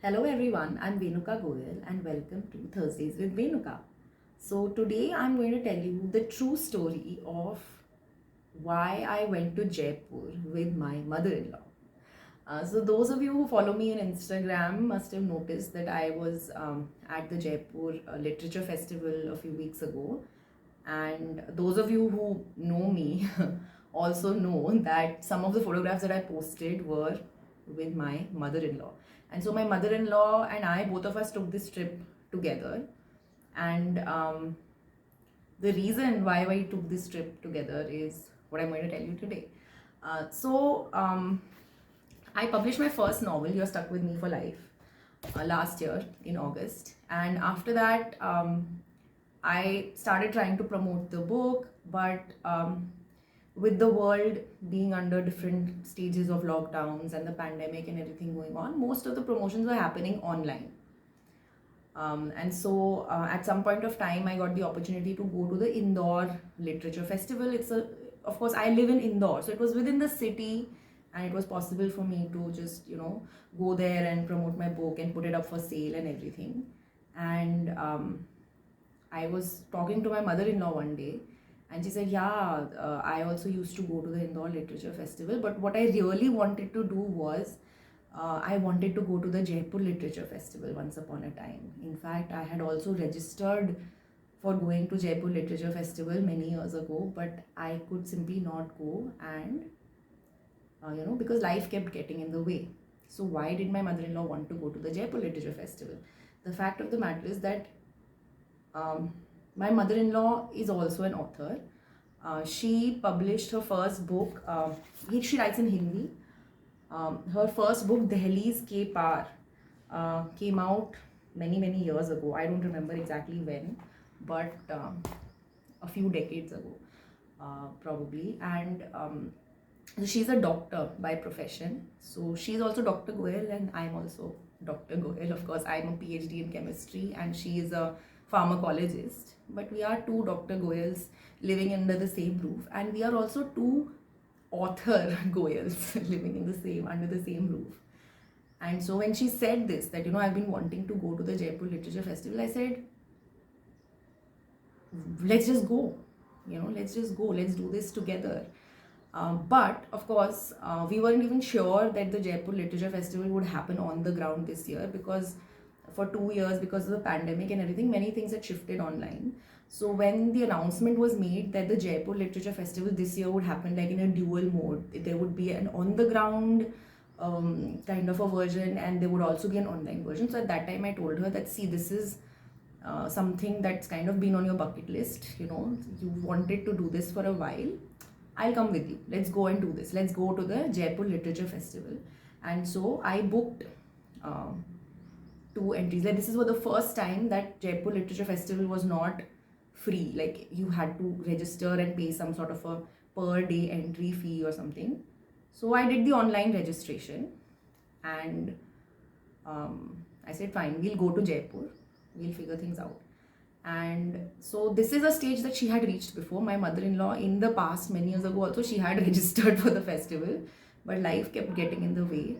Hello everyone, I'm Venuka Goyal and welcome to Thursdays with Venuka. So today I'm going to tell you the true story of why I went to Jaipur with my mother-in-law. So those of you who follow me on Instagram must have noticed that I was at the Jaipur Literature Festival a few weeks ago, and those of you who know me also know that some of the photographs that I posted were with my mother-in-law. And so my mother-in-law and I, both of us took this trip together. And the reason why I took this trip together is what I'm going to tell you today. I published my first novel, You're Stuck With Me for Life, last year in August. And after that, I started trying to promote the book, but with the world being under different stages of lockdowns and the pandemic and everything going on, most of the promotions were happening online. At some point of time, I got the opportunity to go to the Indore Literature Festival. Of course, I live in Indore, so it was within the city, and it was possible for me to just, go there and promote my book and put it up for sale and everything. And I was talking to my mother-in-law one day, and she said, "Yeah, I also used to go to the Indore Literature Festival, but what I really wanted to do was I wanted to go to the Jaipur Literature Festival once upon a time. In fact, I had also registered for going to Jaipur Literature Festival many years ago, but I could simply not go, and because life kept getting in the way. So why did my mother-in-law want to go to the Jaipur Literature Festival? The fact of the matter is that my mother-in-law is also an author. She published her first book. She writes in Hindi. Her first book, Dehli's Ke Paar, came out many years ago. I don't remember exactly when, but a few decades ago, probably. And she's a doctor by profession. So she's also Dr. Goyal, and I'm also Dr. Goyal. Of course, I'm a PhD in chemistry, and she is a pharmacologist. But we are two Dr. Goyals living under the same roof, and we are also two author Goyals living under the same roof. And so when she said this, that I've been wanting to go to the Jaipur Literature Festival, I said, let's just go. Let's just go. Let's do this together. But of course, we weren't even sure that the Jaipur Literature Festival would happen on the ground this year, because for 2 years, because of the pandemic and everything, many things had shifted online. So when the announcement was made that the Jaipur Literature Festival this year would happen like in a dual mode, there would be an on the ground kind of a version, and there would also be an online version. So at that time I told her that, see, this is something that's kind of been on your bucket list. You wanted to do this for a while. I'll come with you. Let's go and do this. Let's go to the Jaipur Literature Festival. And so I booked 2 entries. Like, this is for the first time that Jaipur Literature Festival was not free. Like, you had to register and pay some sort of a per day entry fee or something. So I did the online registration, and I said, fine, we'll go to Jaipur. We'll figure things out. And so this is a stage that she had reached before. My mother-in-law, in the past, many years ago also, she had registered for the festival, but life kept getting in the way.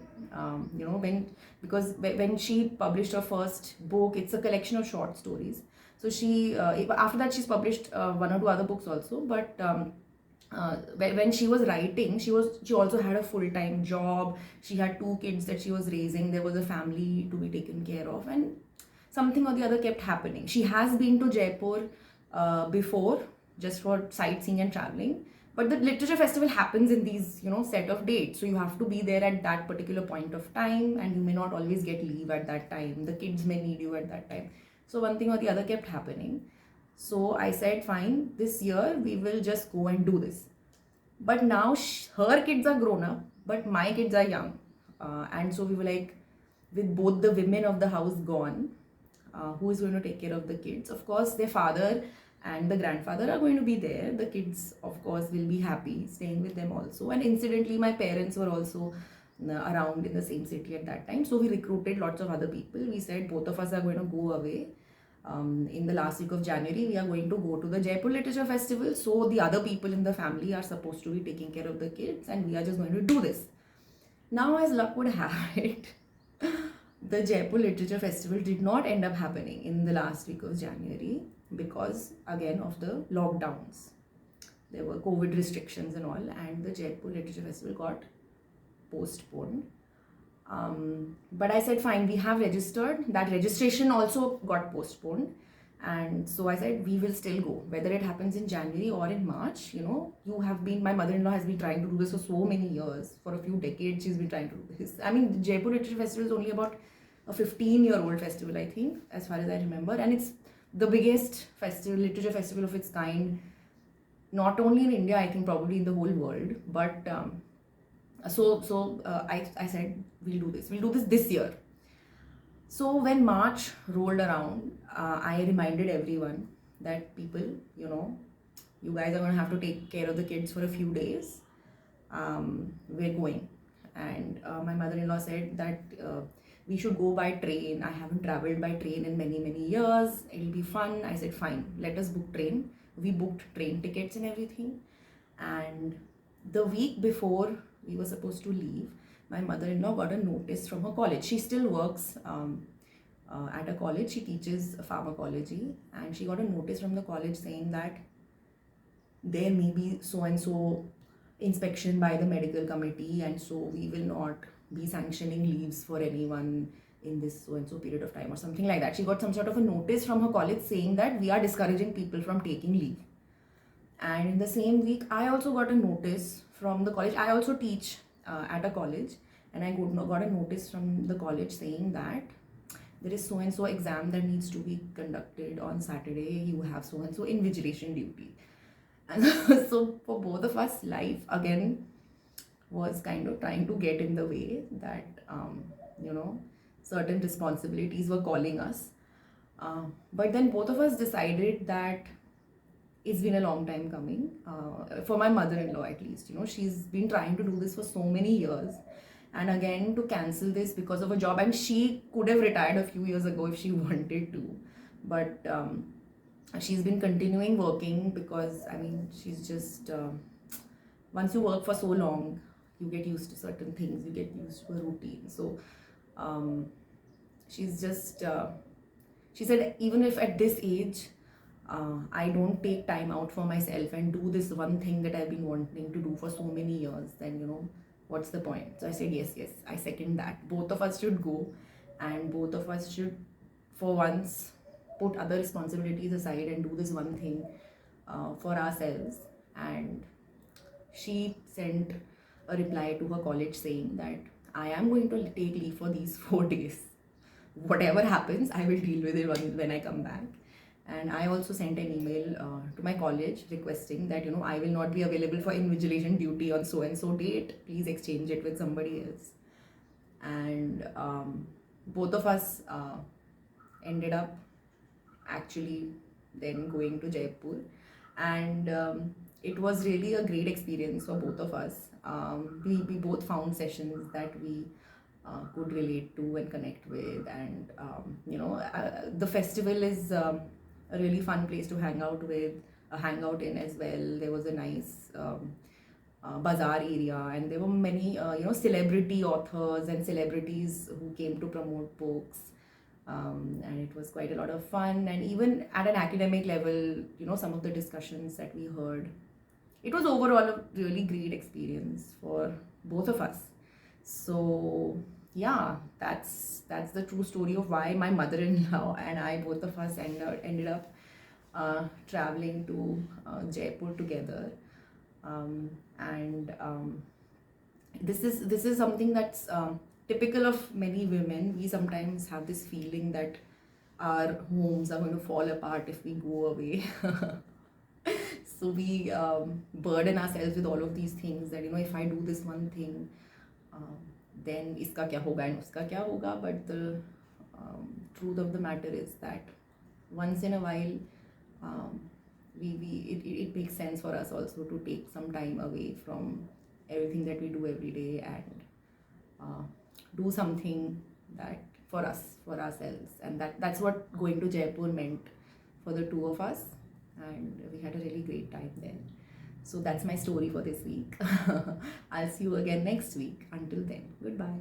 When she published her first book, it's a collection of short stories. So she after that she's published 1 or 2 other books also. But when she was writing, she also had a full-time job. She had 2 kids that she was raising. There was a family to be taken care of, and something or the other kept happening. She has been to Jaipur before, just for sightseeing and traveling. But the literature festival happens in these, set of dates. So you have to be there at that particular point of time, and you may not always get leave at that time. The kids may need you at that time. So one thing or the other kept happening. So I said, fine, this year we will just go and do this. But now her kids are grown up, but my kids are young. And so we were like, with both the women of the house gone, who is going to take care of the kids? Of course, their father and the grandfather are going to be there. The kids, of course, will be happy staying with them also. And incidentally, my parents were also around in the same city at that time. So we recruited lots of other people. We said both of us are going to go away. In the last week of January, we are going to go to the Jaipur Literature Festival. So the other people in the family are supposed to be taking care of the kids, and we are just going to do this. Now, as luck would have it, the Jaipur Literature Festival did not end up happening in the last week of January because, again, of the lockdowns. There were COVID restrictions and all, and the Jaipur Literature Festival got postponed. But I said, fine, we have registered. That registration also got postponed. And so I said, we will still go, whether it happens in January or in March. My mother-in-law has been trying to do this for so many years. For a few decades, she's been trying to do this. I mean, the Jaipur Literature Festival is only about a 15-year-old festival, I think, as far as I remember. And it's the biggest literature festival of its kind, not only in India, I think probably in the whole world. But I said, we'll do this year. So when March rolled around, I reminded everyone that people, you guys are going to have to take care of the kids for a few days. We're going. And my mother-in-law said that we should go by train. I haven't traveled by train in many, many years. It'll be fun. I said, fine, let us book train. We booked train tickets and everything. And the week before we were supposed to leave, my mother-in-law got a notice from her college. She still works at a college. She teaches pharmacology, and she got a notice from the college saying that there may be so-and-so inspection by the medical committee, and so we will not be sanctioning leaves for anyone in this so-and-so period of time or something like that. She got some sort of a notice from her college saying that we are discouraging people from taking leave. And in the same week, I also got a notice from the college. I also teach at a college, and I got a notice from the college saying that there is so and so exam that needs to be conducted on Saturday. You have so and so invigilation duty. And so for both of us, life again was kind of trying to get in the way, that certain responsibilities were calling us. But then both of us decided that it's been a long time coming, for my mother-in-law at least. She's been trying to do this for so many years, and again to cancel this because of a job, and she could have retired a few years ago if she wanted to, but she's been continuing working because, I mean, she's just once you work for so long, you get used to certain things, you get used to a routine. So she's just she said, even if at this age I don't take time out for myself and do this one thing that I've been wanting to do for so many years, then what's the point? So I said, yes, I second that. Both of us should go, and both of us should, for once, put other responsibilities aside and do this one thing for ourselves. And she sent a reply to her college saying that I am going to take leave for these 4 days. Whatever happens, I will deal with it when I come back. And I also sent an email to my college requesting that, I will not be available for invigilation duty on so-and-so date. Please exchange it with somebody else. And both of us ended up actually then going to Jaipur. And it was really a great experience for both of us. We both found sessions that we could relate to and connect with. And, the festival is a really fun place to hang out in as well. There was a nice bazaar area, and there were many celebrity authors and celebrities who came to promote books, and it was quite a lot of fun. And even at an academic level, some of the discussions that we heard, it was overall a really great experience for both of us. So yeah, that's the true story of why my mother-in-law and I, both of us, ended up traveling to Jaipur together. This is something that's typical of many women. We sometimes have this feeling that our homes are going to fall apart if we go away. So we burden ourselves with all of these things that, if I do this one thing, then iska kya hoga and uska kya hoga. But the truth of the matter is that once in a while, it makes sense for us also to take some time away from everything that we do every day and do something that for us, for ourselves. And that's what going to Jaipur meant for the two of us, and we had a really great time there. So that's my story for this week. I'll see you again next week. Until then, goodbye.